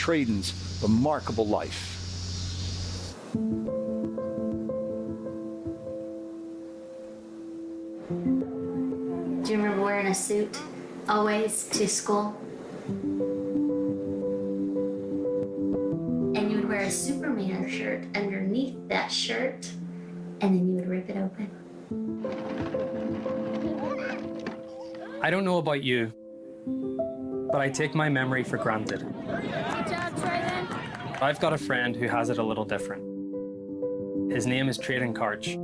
Traden's remarkable life. Do you remember wearing a suit always to school? And you would wear a Superman shirt underneath that shirt, and then you would rip it open. I don't know about you, but I take my memory for granted. Good job, Traden. I've got a friend who has it a little different. His name is Traden Karch.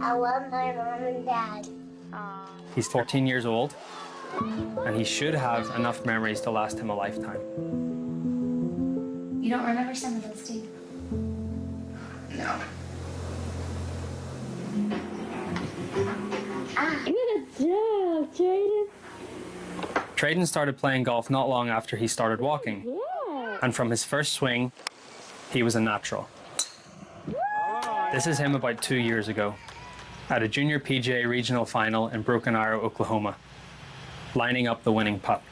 I love my mom and dad. He's 14 years old, and he should have enough memories to last him a lifetime. You don't remember some of those, do you? No. Good job, Traden. Traden started playing golf not long after he started walking, Yeah. and from his first swing, he was a natural. This is him about 2 years ago, at a junior PGA regional final in Broken Arrow, Oklahoma, lining up the winning putt.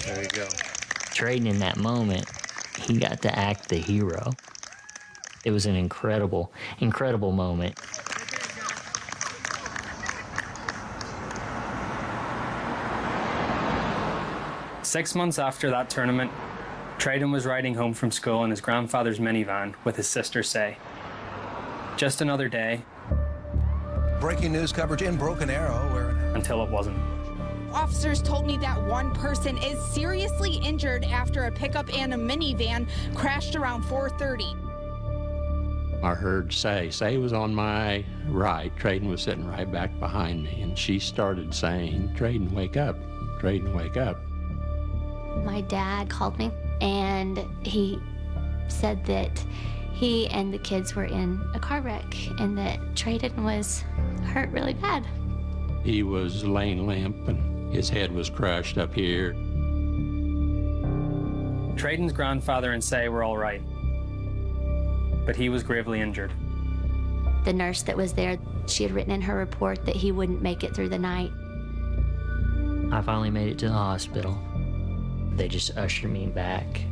There you go. Traden, in that moment, he got to act the hero. It was an incredible, incredible moment. Six months after that tournament, Traden was riding home from school in his grandfather's minivan with his sister Say. Just another day. Breaking news coverage in Broken Arrow, where... Until it wasn't. Officers told me that one person is seriously injured after a pickup and a minivan crashed around 4:30. I heard Say was on my right. Traden was sitting right back behind me, and she started saying, "Traden, wake up. Traden, wake up." My dad called me, and he said that he and the kids were in a car wreck and that Traden was hurt really bad. He was laying limp, and his head was crushed up here. Traden's grandfather and Say were all right, but he was gravely injured. The nurse that was there, she had written in her report that he wouldn't make it through the night. I finally made it to the hospital. They just ushered me back.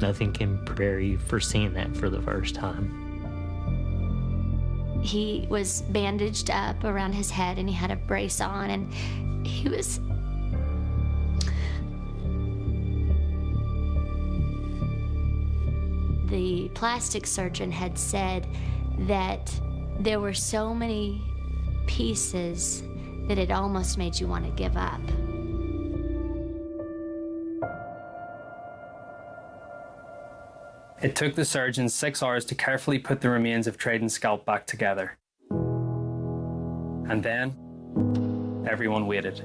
Nothing can prepare you for seeing that for the first time. He was bandaged up around his head and he had a brace on, and he was... The plastic surgeon had said that there were so many pieces that it almost made you want to give up. It took the surgeons 6 hours to carefully put the remains of Traden's scalp back together. And then, everyone waited.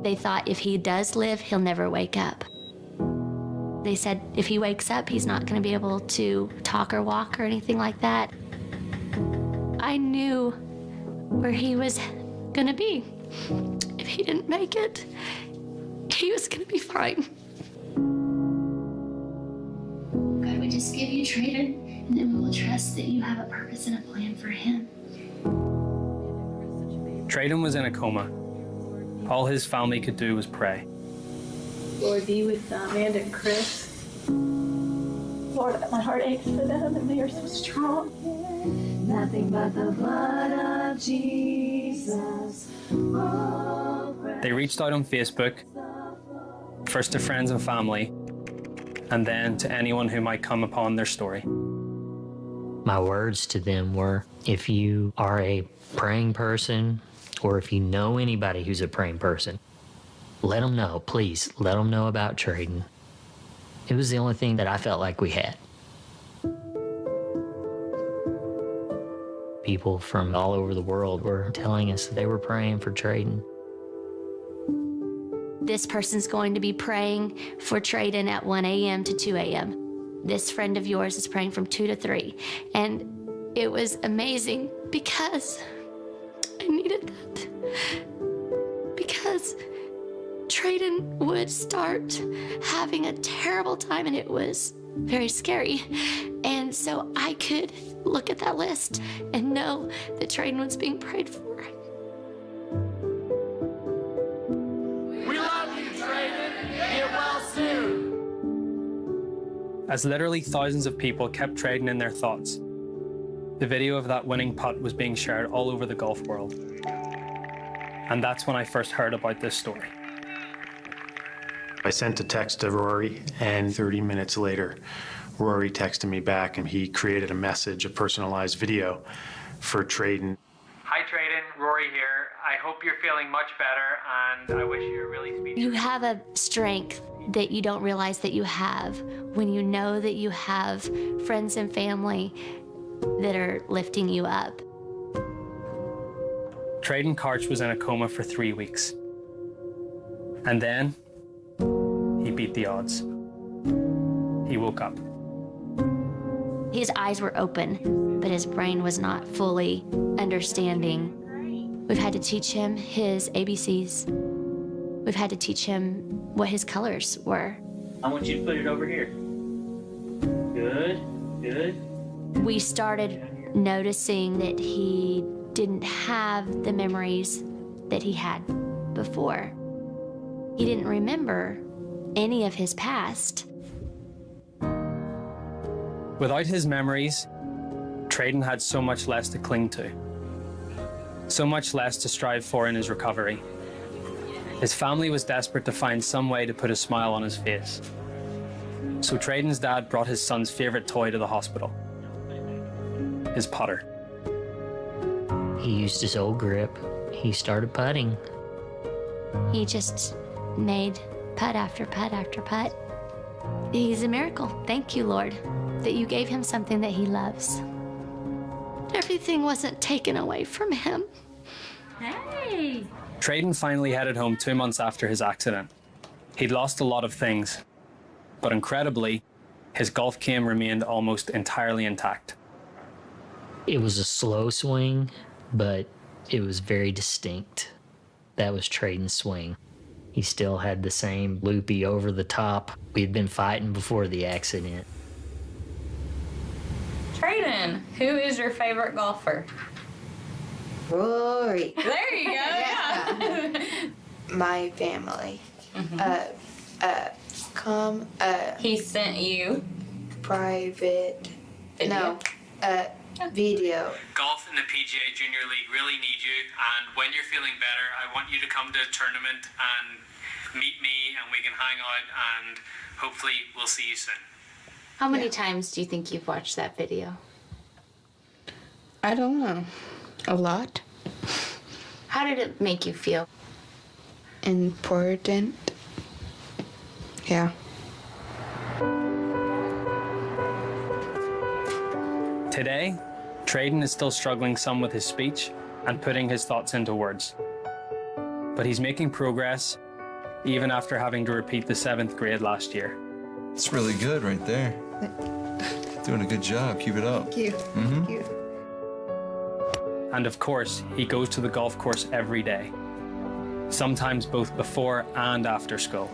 They thought if he does live, he'll never wake up. They said if he wakes up, he's not going to be able to talk or walk or anything like that. I knew where he was going to be. If he didn't make it, he was going to be fine. God, we just give you Traden, and then we will trust that you have a purpose and a plan for him. Traden was in a coma. All his family could do was pray. Lord, be with Amanda and Chris. Lord, my heart aches for them, and they are so strong. Nothing but the blood of Jesus. They reached out on Facebook, first to friends and family, and then to anyone who might come upon their story. My words to them were, if you are a praying person, or if you know anybody who's a praying person, let them know, please, let them know about Traden. It was the only thing that I felt like we had. People from all over the world were telling us that they were praying for Traden. This person's going to be praying for Traden at 1 a.m. to 2 a.m. This friend of yours is praying from 2 to 3. And it was amazing because I needed that. Because Traden would start having a terrible time, and it was very scary. And so I could look at that list and know that Traden was being prayed for. We love you. as literally thousands of people kept trading in their thoughts. The video of that winning putt was being shared all over the golf world. And that's when I first heard about this story. I sent a text to Rory, and 30 minutes later, Rory texted me back, and he created a message, a personalized video for Traden. Hi Traden, Rory here. I hope you're feeling much better, and I wish you a really speedy... You have a strength that you don't realize that you have when you know that you have friends and family that are lifting you up. Traden Karch was in a coma for 3 weeks. And then, he beat the odds. He woke up. His eyes were open, but his brain was not fully understanding. We've had to teach him his ABCs. We've had to teach him what his colors were. I want you to put it over here. Good, good. We started noticing that he didn't have the memories that he had before. He didn't remember any of his past. Without his memories, Traden had so much less to cling to. So much less to strive for in his recovery. His family was desperate to find some way to put a smile on his face. So Traden's dad brought his son's favorite toy to the hospital. His putter. He used his old grip. He started putting. He just made putt after putt after putt. He's a miracle. Thank you, Lord, that you gave him something that he loves. Everything wasn't taken away from him. Hey! Traden finally headed home 2 months after his accident. He'd lost a lot of things, but incredibly, his golf game remained almost entirely intact. It was a slow swing, but it was very distinct. That was Traden's swing. He still had the same loopy over the top we had been fighting before the accident. Traden, who is your favorite golfer? Rory. There you go. Yeah. My family. He sent you Private. video. No. Video. Golf in the PGA Junior League really need you, and when you're feeling better, I want you to come to a tournament and meet me, and we can hang out, and hopefully we'll see you soon. How many times do you think you've watched that video? I don't know. A lot. How did it make you feel? Important. Yeah. Today, Traden is still struggling some with his speech and putting his thoughts into words. But he's making progress, even after having to repeat the 7th grade last year. It's really good right there. Doing a good job. Keep it up. Thank you. Thank you. And of course, he goes to the golf course every day, sometimes both before and after school.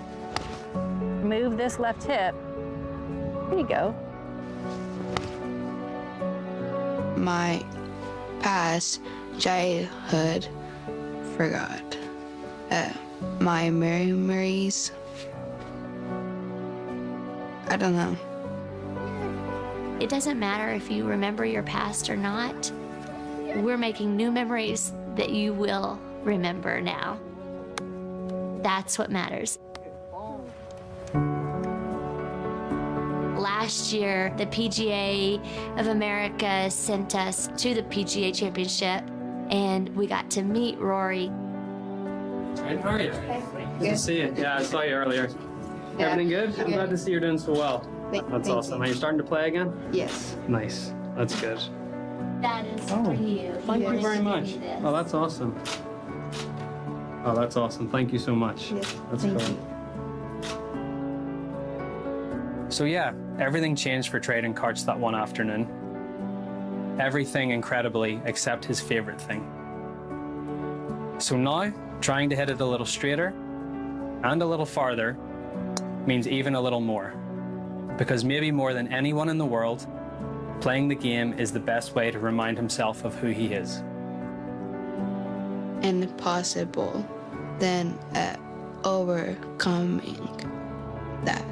Move this left hip. There you go. My past childhood forgot. My memories. I don't know. It doesn't matter if you remember your past or not. We're making new memories that you will remember now. That's what matters. Last year, the PGA of America sent us to the PGA Championship, and we got to meet Rory. How are you? Good to see you. Yeah, I saw you earlier. Yeah. Everything good? I'm glad to see you're doing so well. That's Thank awesome. Are you starting to play again? Yes. Nice. That's good. That is for you. Thank you very much. Give me this. Oh, that's awesome. Oh, that's awesome. Thank you so much. Yes. That's Thank cool. you. So yeah, everything changed for Traden Karch that one afternoon. Everything incredibly except his favorite thing. So now, trying to hit it a little straighter and a little farther means even a little more. Because maybe more than anyone in the world, playing the game is the best way to remind himself of who he is. And possible than overcoming that.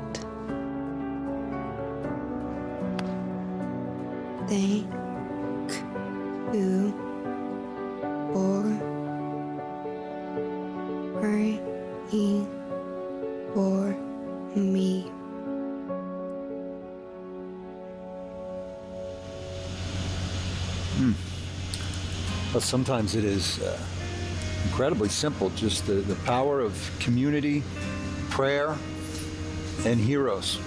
Thank you for praying for me. But sometimes it is incredibly simple, just the power of community, prayer, and heroes.